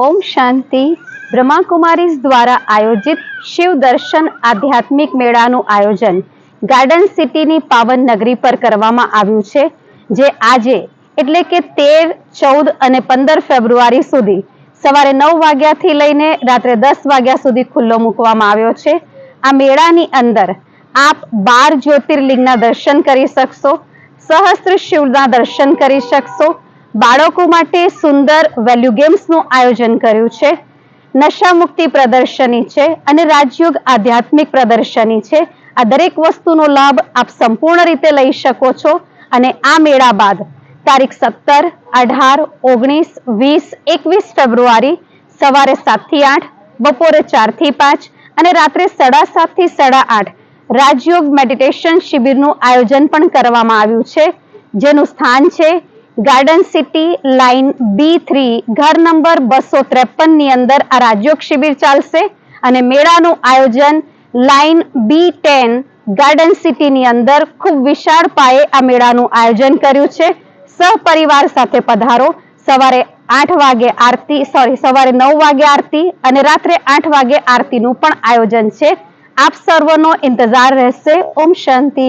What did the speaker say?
ओम शांति। ब्रह्माकुमारीज द्वारा आयोजित शिव दर्शन आध्यात्मिक मेळाનું आयोजन ગાર્ડન સિટીની પાવન નગરી પર કરવામાં આવ્યું છે, જે આજે એટલે કે 13, 14 અને 15 ફેબ્રુઆરી સુધી સવારે 9 વાગ્યાથી લઈને રાત્રે 10 વાગ્યા સુધી ખુલ્લો મૂકવામાં આવ્યો છે। આ મેળાની અંદર આપ 12 જ્યોતિર્લિંગના દર્શન કરી શકશો, સહસ્ત્ર શિવના દર્શન કરી શકશો। બાળકો માટે સુંદર વેલ્યુ ગેમ્સનું આયોજન કર્યું છે, નશા મુક્તિ પ્રદર્શની છે અને રાજયોગ આધ્યાત્મિક પ્રદર્શની છે। આ દરેક વસ્તુનો લાભ આપ સંપૂર્ણ રીતે લઈ શકો છો અને આ મેળા બાદ તારીખ 17, 18, 19, 20, 21 ફેબ્રુઆરી સવારે 7 થી 8, બપોરે 4 થી 5 અને રાત્રે 7:30 થી 8:30 રાજયોગ મેડિટેશન શિબિરનું આયોજન પણ કરવામાં આવ્યું છે, જેનું સ્થાન છે ગાર્ડન સિટી લાઇન B3 ઘર નંબર 253 ની અંદર આ રાજયોગ શિબિર ચાલશે અને મેળાનું આયોજન લાઇન B10 ગાર્ડન સિટી ની અંદર ખૂબ વિશાળ પાયે આ મેળાનું આયોજન કર્યું છે। સહપરિવાર સાથે પધારો। સવારે 9 વાગે આરતી અને રાત્રે 8 વાગે આરતીનું પણ આયોજન છે। આપ સર્વનો ઇંતજાર રહેશે। ઓમ શાંતિ।